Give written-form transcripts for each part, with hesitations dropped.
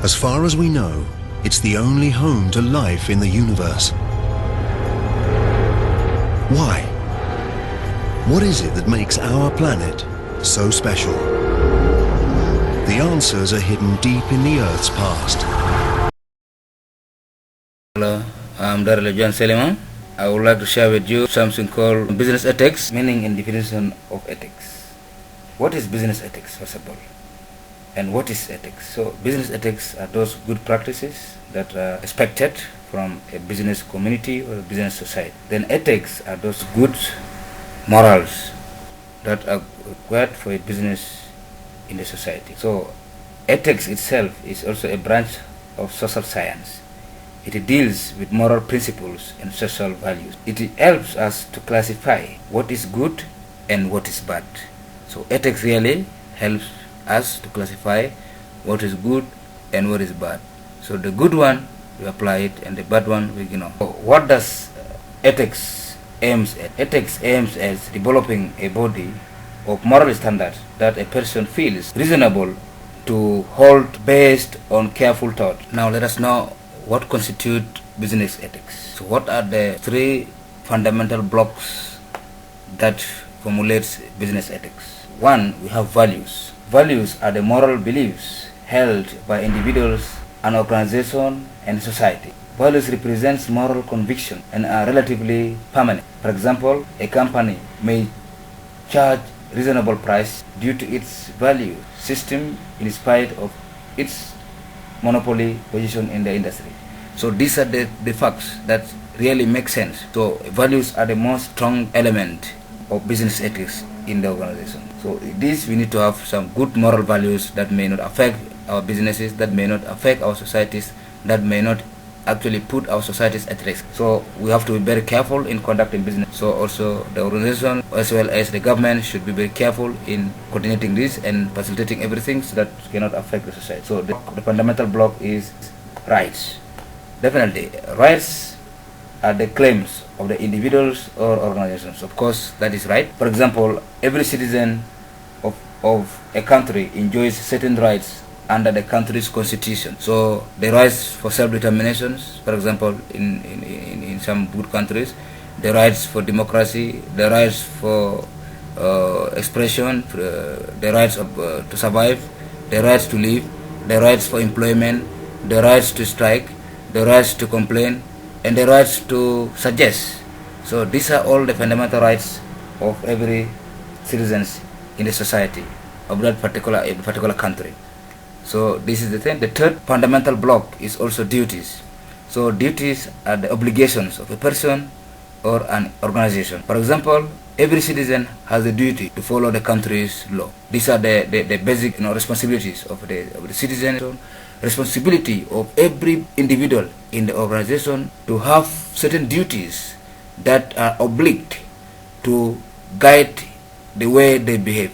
As far as we know, it's the only home to life in the universe. Why? What is it that makes our planet so special? The answers are hidden deep in the Earth's past. Hello, I'm Darrell John Seliman. I would like to share with you something called business ethics, meaning and definition of ethics. What is business ethics, first of all? And what is ethics? So business ethics are those good practices that are expected from a business community or a business society. Then ethics are those good morals that are required for a business in the society. So ethics itself is also a branch of social science. It deals with moral principles and social values. It helps us to classify what is good and what is bad. So ethics really helps us to classify what is good and what is bad. So the good one, we apply it, and the bad one, we ignore. So what does ethics aims at? Ethics aims at developing a body of moral standards that a person feels reasonable to hold based on careful thought. Now let us know what constitutes business ethics. So what are the three fundamental blocks that formulates business ethics? One, we have values. Values are the moral beliefs held by individuals, an organization, and society. Values represent moral conviction and are relatively permanent. For example, a company may charge reasonable price due to its value system in spite of its monopoly position in the industry. So these are the facts that really make sense. So values are the most strong element of business ethics in the organization. So this, we need to have some good moral values that may not affect our businesses, that may not affect our societies, that may not actually put our societies at risk. So we have to be very careful in conducting business. So also the organization as well as the government should be very careful in coordinating this and facilitating everything so that cannot affect the society. So the fundamental block is rights. Definitely, rights are the claims of the individuals or organizations. Of course, that is right. For example, every citizen of a country enjoys certain rights under the country's constitution. So the rights for self-determination, for example, in some good countries, the rights for democracy, the rights for expression, the rights to survive, the rights to live, the rights for employment, the rights to strike, the rights to complain, and the rights to suggest. So these are all the fundamental rights of every citizens in the society of that particular country. So this is the thing. The third fundamental block is also duties. So duties are the obligations of a person or an organization. For example, every citizen has a duty to follow the country's law. These are the basic responsibilities of the citizen. Responsibility of every individual in the organization to have certain duties that are obliged to guide the way they behave,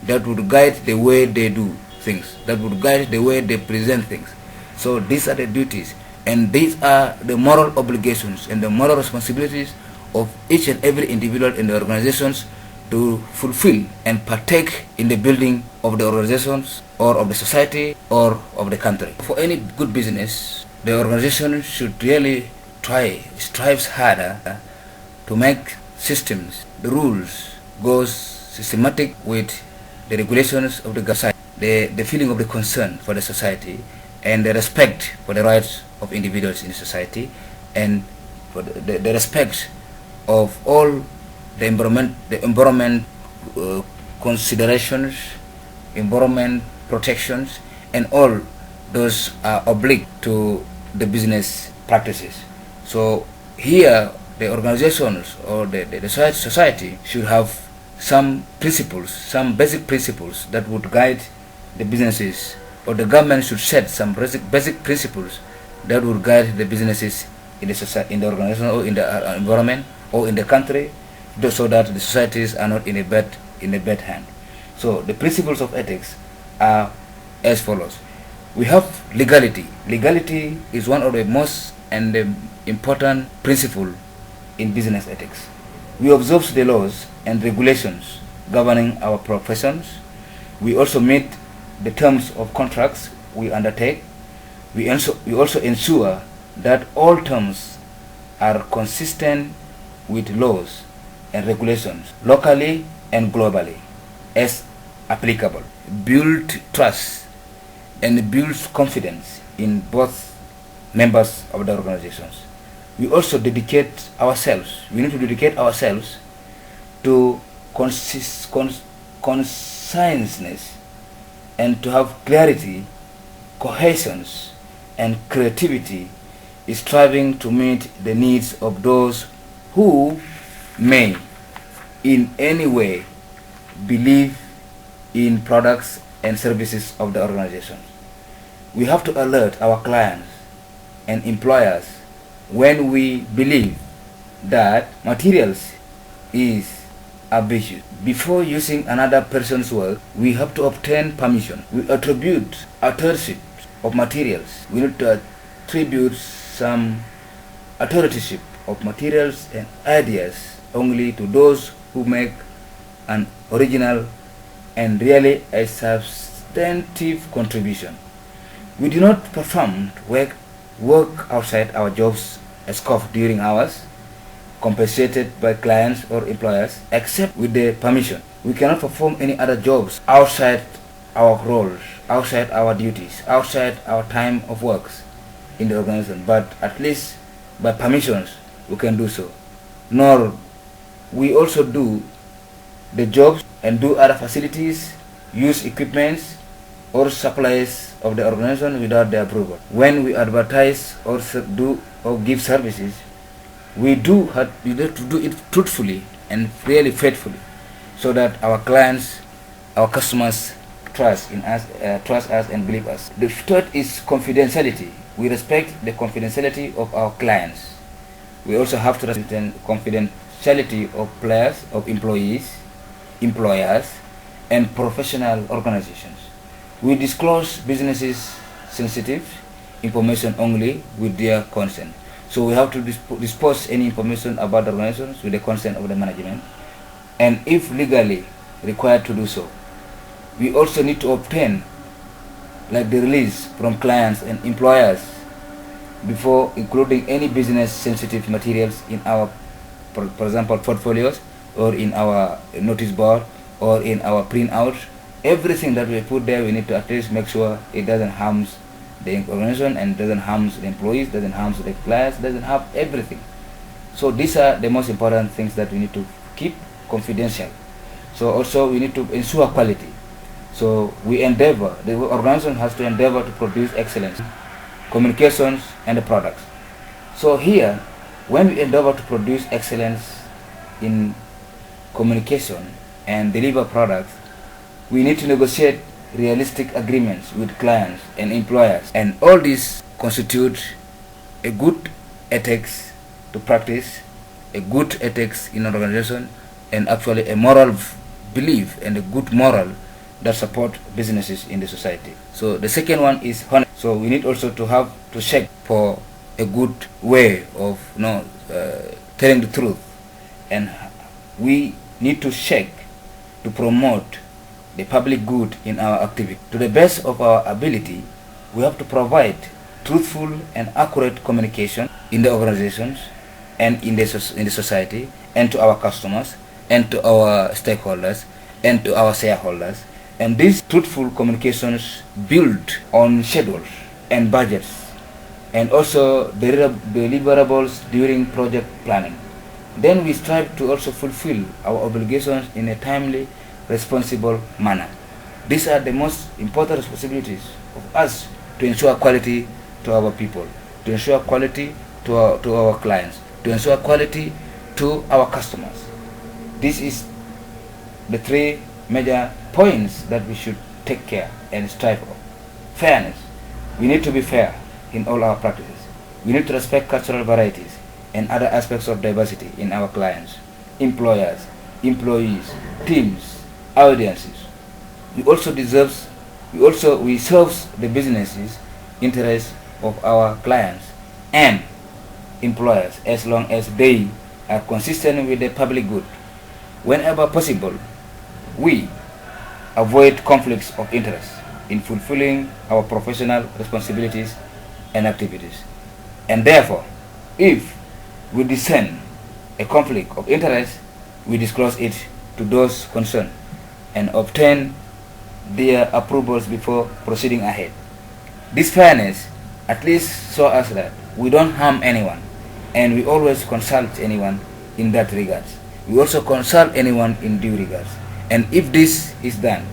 that would guide the way they do things, that would guide the way they present things. So these are the duties, and these are the moral obligations and the moral responsibilities of each and every individual in the organizations to fulfill and partake in the building of the organizations or of the society or of the country. For any good business, the organization should really strives harder to make systems, the rules goes systematic with the regulations of the society, the feeling of the concern for the society, and the respect for the rights of individuals in the society, and for the respect of all the environment considerations, environment protections, and all those are obliged to the business practices. So here the organizations or the society should have some principles, some basic principles that would guide the businesses, or the government should set some basic principles that would guide the businesses in the society, in the organization, or in the environment, or in the country, so that the societies are not in a bad hand. So the principles of ethics are as follows. We have legality. Legality is one of the most and the important principle in business ethics. We observe the laws and regulations governing our professions. We also meet the terms of contracts we undertake. We also ensure that all terms are consistent with laws and regulations locally and globally as applicable. Build trust and builds confidence in both members of the organizations. We also dedicate ourselves, we need to dedicate ourselves to conscientiousness and to have clarity, cohesion, and creativity, striving to meet the needs of those who may in any way believe in products and services of the organization. We have to alert our clients and employers when we believe that materials is abused. Before using another person's work, we have to obtain permission. We attribute authorship of materials. We need to attribute some authorship of materials and ideas only to those who make an original and really a substantive contribution. We do not perform work outside our jobs scope during hours compensated by clients or employers except with their permission. We cannot perform any other jobs outside our roles, outside our duties, outside our time of works in the organization, but at least by permissions we can do so. Nor we also do the jobs and do other facilities, use equipments or supplies of the organization without their approval. When we advertise or do or give services, we do have to do it truthfully and really faithfully, so that our clients, our customers trust us and believe us. The third is confidentiality. We respect the confidentiality of our clients. We also have to respect the confidentiality of players, of employees, employers, and professional organizations. We disclose businesses sensitive information only with their consent. So we have to dispose any information about the organizations with the consent of the management, and if legally required to do so. We also need to obtain like the release from clients and employers before including any business sensitive materials in our, for example, portfolios or in our notice board or in our printout. Everything that we put there, we need to at least make sure it doesn't harm the organization and doesn't harm the employees, doesn't harm the clients, doesn't harm everything. So these are the most important things that we need to keep confidential. So also we need to ensure quality. So we endeavor, the organization has to endeavor to produce excellence, communications, and the products. So here, when we endeavor to produce excellence in communication and deliver products, we need to negotiate realistic agreements with clients and employers, and all these constitute a good ethics to practice, a good ethics in an organization, and actually a moral belief and a good moral that support businesses in the society. So the second one is honest. So we need also to have to check for a good way of telling the truth, and we need to check to promote the public good in our activity. To the best of our ability, we have to provide truthful and accurate communication in the organizations and in the society, and to our customers and to our stakeholders and to our shareholders. And these truthful communications build on schedules and budgets, and also deliverables during project planning. Then we strive to also fulfill our obligations in a timely, responsible manner. These are the most important responsibilities of us to ensure quality to our people, to ensure quality to our clients, to ensure quality to our customers. This is the three major points that we should take care and strive for. Fairness. We need to be fair in all our practices. We need to respect cultural varieties and other aspects of diversity in our clients, employers, employees, teams, audiences. We serve the businesses interests of our clients and employers as long as they are consistent with the public good. Whenever possible, we avoid conflicts of interest in fulfilling our professional responsibilities and activities. And therefore, if we discern a conflict of interest, we disclose it to those concerned and obtain their approvals before proceeding ahead. This fairness at least shows us that we don't harm anyone, and we always consult anyone in that regards. We also consult anyone in due regards. And if this is done,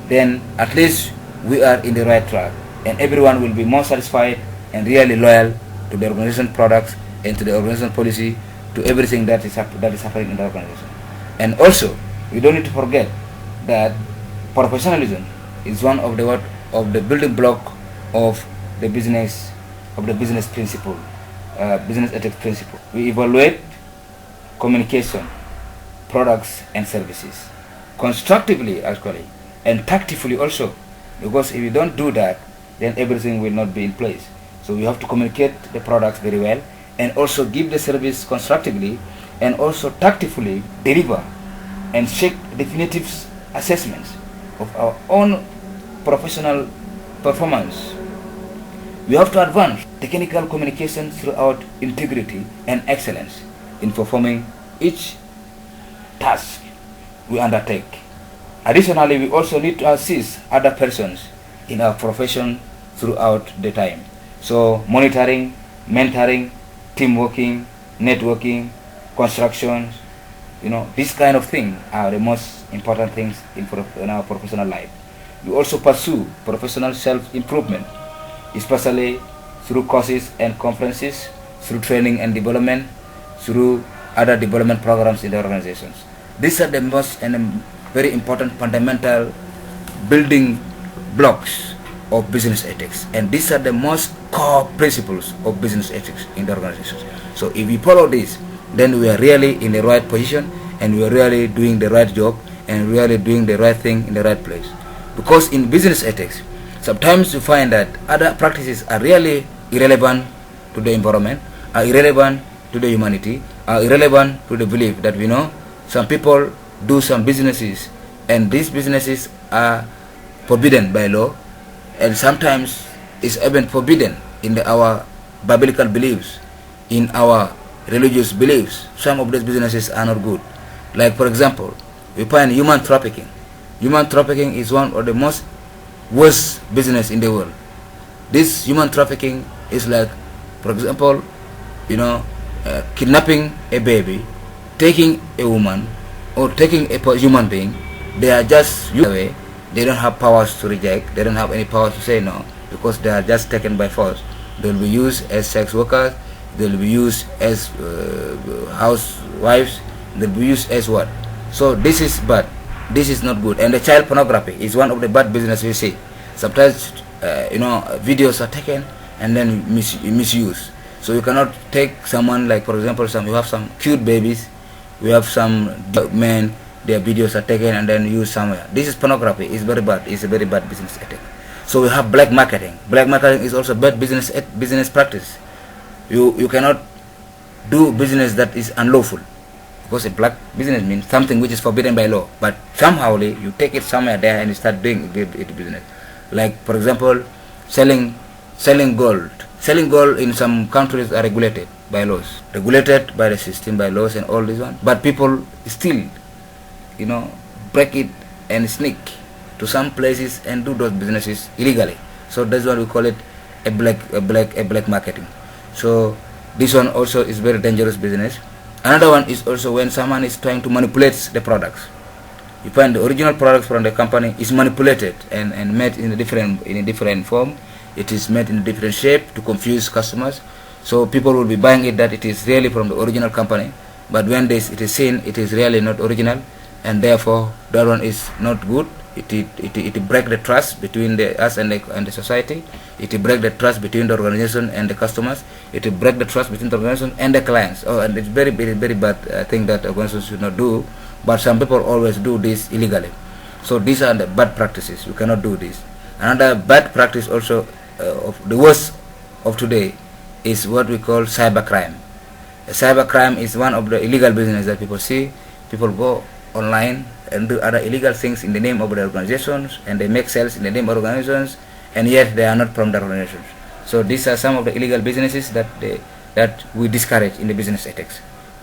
then at least we are in the right track, and everyone will be more satisfied and really loyal to the organization products and to the organization policy, to everything that is happening in the organization. And also, we don't need to forget that professionalism is one of the building block of the business principle, business ethics principle. We evaluate communication, products and services constructively actually, and tactfully also, because if you don't do that, then everything will not be in place. So you have to communicate the products very well, and also give the service constructively, and also tactfully deliver and check definitive assessments of our own professional performance. We have to advance technical communication throughout integrity and excellence in performing each task we undertake. Additionally, we also need to assist other persons in our profession throughout the time. So monitoring, mentoring, team working, networking, construction, this kind of thing are the most important things in our professional life. We also pursue professional self-improvement, especially through courses and conferences, through training and development, through other development programs in the organizations. These are the most and very important fundamental building blocks of business ethics, and these are the most core principles of business ethics in the organizations. So if we follow this, then we are really in the right position, and we are really doing the right job, and really doing the right thing in the right place. Because in business ethics, sometimes you find that other practices are really irrelevant to the environment, are irrelevant to the humanity, are irrelevant to the belief that we know. Some people do some businesses, and these businesses are forbidden by law, and sometimes it's even forbidden in our biblical beliefs, in our religious beliefs. Some of these businesses are not good. Like for example, we find human trafficking. Human trafficking is one of the most worst business in the world. This human trafficking is like, for example, kidnapping a baby, taking a woman, or taking a human being. They are just used away. They don't have powers to reject. They don't have any power to say no, because they are just taken by force. They will be used as sex workers. They will be used as housewives. They will be used as what? So this is bad. This is not good. And the child pornography is one of the bad business we see. Sometimes videos are taken and then misused. So you cannot take someone, like for example, you have some cute babies, we have some men, their videos are taken and then used somewhere. This is pornography. It's very bad. It's a very bad business ethic. So we have black marketing. Black marketing is also bad business practice. You cannot do business that is unlawful, because a black business means something which is forbidden by law, but somehow you take it somewhere there and you start doing it business. Like for example, selling gold. Selling gold in some countries are regulated by laws, regulated by the system, by laws and all this one. But people still, break it and sneak to some places and do those businesses illegally. So that's why we call it a black marketing. So this one also is very dangerous business. Another one is also when someone is trying to manipulate the products. You find the original products from the company is manipulated and made in a different form. It is made in a different shape to confuse customers. So people will be buying it that it is really from the original company, but when it is seen, it is really not original, and therefore that one is not good. It break the trust between us and the society. It break the trust between the organization and the customers. It break the trust between the organization and the clients. And it's very bad thing that organizations should not do. But some people always do this illegally. So these are the bad practices. You cannot do this. Another bad practice also of the worst of today is what we call cybercrime. Cybercrime is one of the illegal business that people see. People go online and do other illegal things in the name of the organizations, and they make sales in the name of organizations, and yet they are not from the organizations. So these are some of the illegal businesses that we discourage in the business ethics,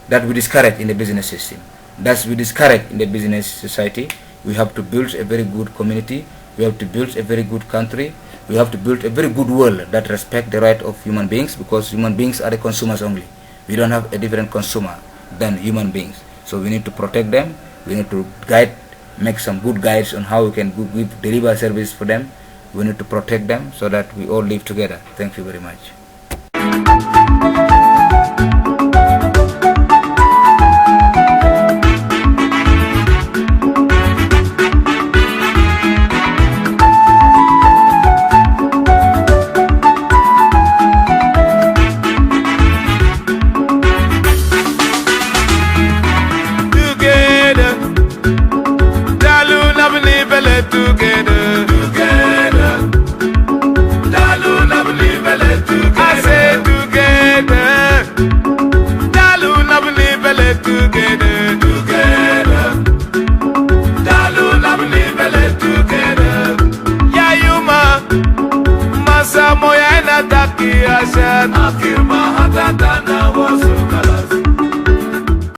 that we discourage in the business system, that we discourage in the business society. We have to build a very good community. We have to build a very good country. We have to build a very good world that respect the right of human beings, because human beings are the consumers only. We don't have a different consumer than human beings. So we need to protect them. We need to make some good guides on how we can deliver service for them. We need to protect them so that we all live together. Thank you very much. Moya na taki ashan akima hatata na wasuka